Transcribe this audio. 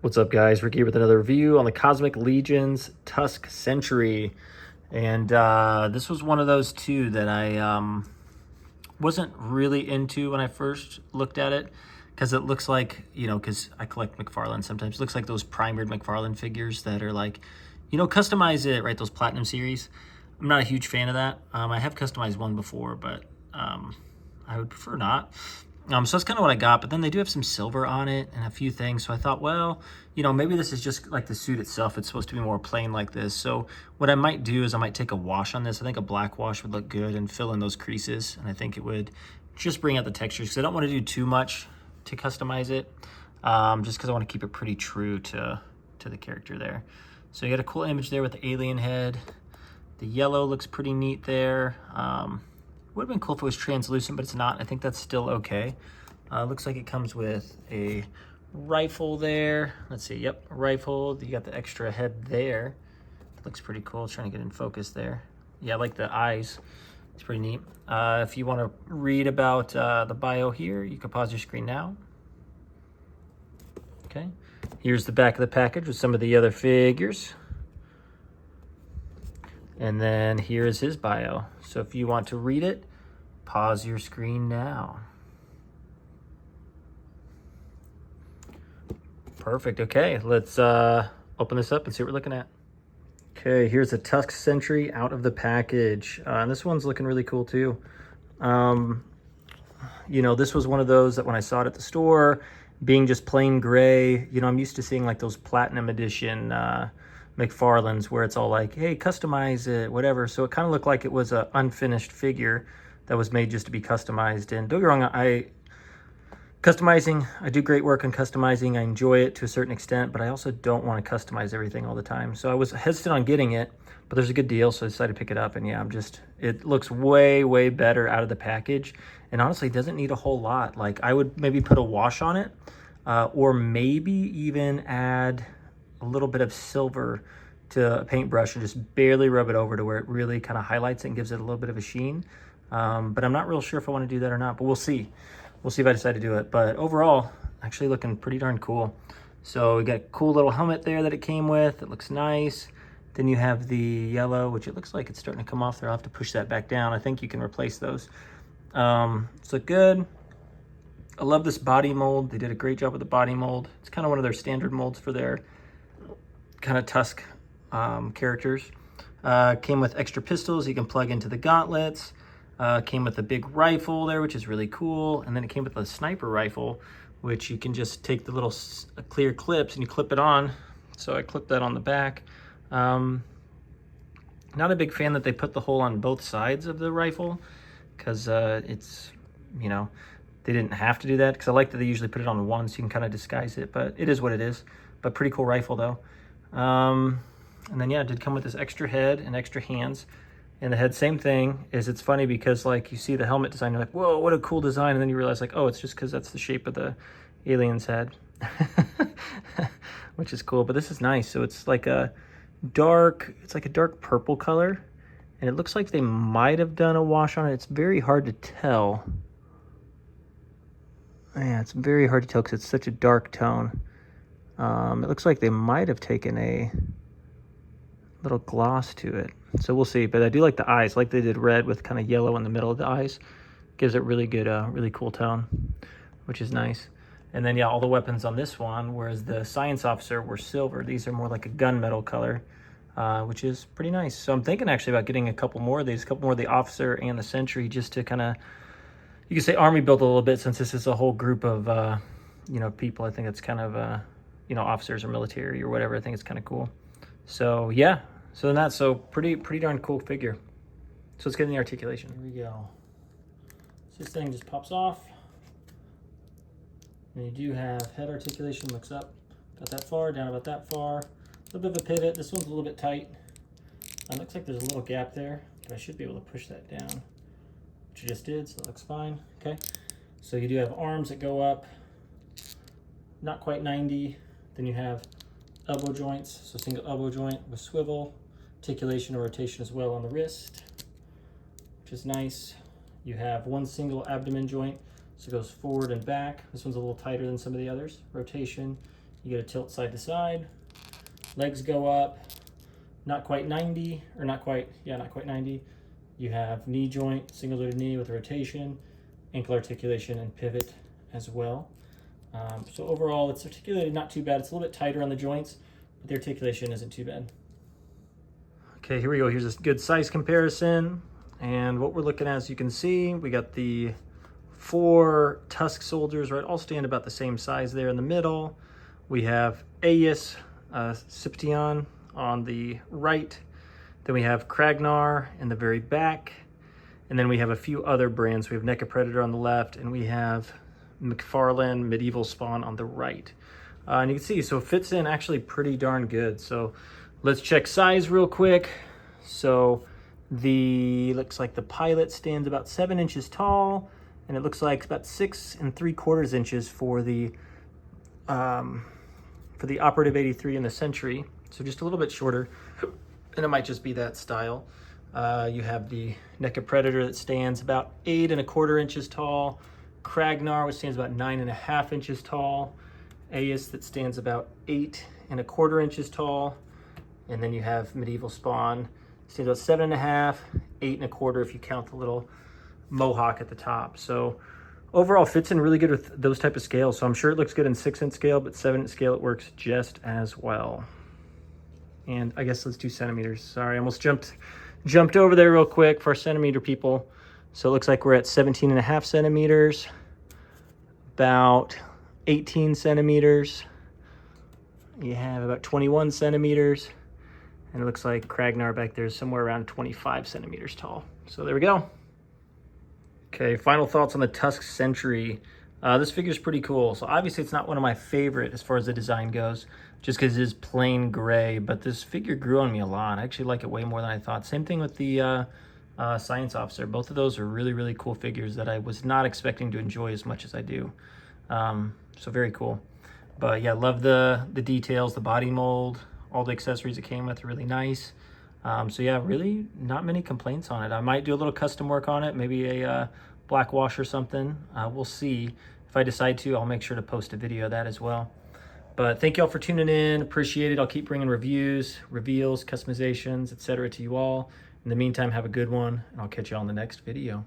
What's up, guys? Ricky here with another review on the Cosmic Legion's Tusk Sentry. And this was one of those two that I wasn't really into when I first looked at it, because it looks like, because I collect McFarlane sometimes, it looks like those primered McFarlane figures that are like, customize it, right? Those Platinum series. I'm not a huge fan of that. I have customized one before, but I would prefer not. So that's kind of what I got, but then they do have some silver on it and a few things. So I thought, well, maybe this is just like the suit itself. It's supposed to be more plain like this. So what I might do is I might take a wash on this. I think a black wash would look good and fill in those creases. And I think it would just bring out the textures, because I don't want to do too much to customize it, just because I want to keep it pretty true to the character there. So you got a cool image there with the alien head. The yellow looks pretty neat there. Would have been cool if it was translucent, but it's not. I think that's still okay. Looks like it comes with a rifle there. Let's see, yep, a rifle. You got the extra head there. Looks pretty cool. Trying to get in focus there. Yeah, I like the eyes. It's pretty neat. If you want to read about the bio here, you can pause your screen now. Okay, here's the back of the package with some of the other figures. And then here's his bio. So if you want to read it, pause your screen now. Perfect. Okay, let's open this up and see what we're looking at. Okay, here's a Tusk Sentry out of the package. And this one's looking really cool too. This was one of those that when I saw it at the store, being just plain gray, I'm used to seeing like those Platinum Edition McFarlane's where it's all like, hey, customize it, whatever. So it kind of looked like it was an unfinished figure that was made just to be customized. And don't get me wrong, I do great work on customizing. I enjoy it to a certain extent, but I also don't want to customize everything all the time. So I was hesitant on getting it, but there's a good deal, so I decided to pick it up. And yeah, it looks way, way better out of the package. And honestly, it doesn't need a whole lot. Like, I would maybe put a wash on it, or maybe even add a little bit of silver to a paintbrush and just barely rub it over to where it really kind of highlights it and gives it a little bit of a sheen. But I'm not real sure if I want to do that or not, but we'll see. We'll see if I decide to do it. But overall, actually looking pretty darn cool. So we got a cool little helmet there that it came with. It looks nice. Then you have the yellow, which it looks like it's starting to come off there. I'll have to push that back down. I think you can replace those. So good. I love this body mold. They did a great job with the body mold. It's kind of one of their standard molds for their kind of Tusk characters. Came with extra pistols you can plug into the gauntlets. Came with a big rifle there, which is really cool. And then it came with a sniper rifle, which you can just take the little clear clips and you clip it on. So I clipped that on the back. Not a big fan that they put the hole on both sides of the rifle, because it's, they didn't have to do that, because I like that they usually put it on one so you can kind of disguise it, but it is what it is. But pretty cool rifle though. And then yeah, it did come with this extra head and extra hands. And the head, same thing. It's funny because like you see the helmet design, you're like, whoa, what a cool design. And then you realize like, oh, it's just because that's the shape of the alien's head, which is cool. But this is nice. So it's like a dark purple color. And it looks like they might have done a wash on it. It's very hard to tell. Yeah, it's very hard to tell because it's such a dark tone. It looks like they might have taken a little gloss to it. So we'll see, but I do like the eyes. Like they did red with kind of yellow in the middle of the eyes. Gives it really good, really cool tone, which is nice. And then yeah, all the weapons on this one, whereas the science officer were silver, these are more like a gunmetal color, which is pretty nice. So I'm thinking actually about getting a couple more of these, a couple more of the officer and the sentry, just to kind of, you could say army build a little bit, since this is a whole group of, people. I think it's kind of, officers or military or whatever. I think it's kind of cool. So yeah, so pretty darn cool figure. So let's get in the articulation. Here we go. So this thing just pops off. And you do have head articulation, looks up about that far, down about that far. A little bit of a pivot. This one's a little bit tight. It looks like there's a little gap there, but I should be able to push that down, which I just did, so it looks fine. Okay, so you do have arms that go up, not quite 90. Then you have elbow joints, so single elbow joint with swivel, articulation or rotation as well on the wrist, which is nice. You have one single abdomen joint, so it goes forward and back. This one's a little tighter than some of the others. Rotation, You get a tilt side to side. Legs go up, not quite 90, or not quite 90. You have knee joint, single jointed knee with rotation, ankle articulation, and pivot as well. So overall, it's articulated not too bad. It's a little bit tighter on the joints, but the articulation isn't too bad. Okay, here we go. Here's a good size comparison. And what we're looking at, as you can see, we got the 4 T.U.5.C.C soldiers, right? All stand about the same size there in the middle. We have T.U.5.C.C on the right. Then we have Kragnar in the very back. And then we have a few other brands. We have NECA Predator on the left, and we have McFarlane Medieval Spawn on the right. And you can see, so it fits in actually pretty darn good. So let's check size real quick. So looks like the pilot stands about 7 inches tall, and it looks like about 6 3/4 inches for the Operative 83 and the Sentry. So just a little bit shorter, and it might just be that style. You have the NECA Predator that stands about 8 1/4 inches tall, Kragnar, which stands about 9 1/2 inches tall, T.U.5.C.C that stands about 8 1/4 inches tall, and then you have Medieval Spawn, stands about 7 1/2, 8 1/4 if you count the little mohawk at the top. So overall fits in really good with those type of scales. So I'm sure it looks good in 6-inch scale, but 7-inch scale it works just as well. And I guess let's do centimeters. Sorry, I almost jumped over there real quick for our centimeter people. So it looks like we're at 17 1/2 centimeters, about 18 centimeters. You have about 21 centimeters. And it looks like Kragnar back there is somewhere around 25 centimeters tall. So there we go. Okay, final thoughts on the T.U.5.C.C Sentry. This figure is pretty cool. So obviously it's not one of my favorite as far as the design goes, just because it is plain gray, but this figure grew on me a lot. I actually like it way more than I thought. Same thing with the Science Officer. Both of those are really, really cool figures that I was not expecting to enjoy as much as I do. So very cool. But yeah, love the details, the body mold, all the accessories it came with are really nice. So yeah, really not many complaints on it. I might do a little custom work on it, maybe a black wash or something. We'll see. If I decide to, I'll make sure to post a video of that as well. But thank you all for tuning in. Appreciate it. I'll keep bringing reviews, reveals, customizations, etc. to you all. In the meantime, have a good one, and I'll catch you all in the next video.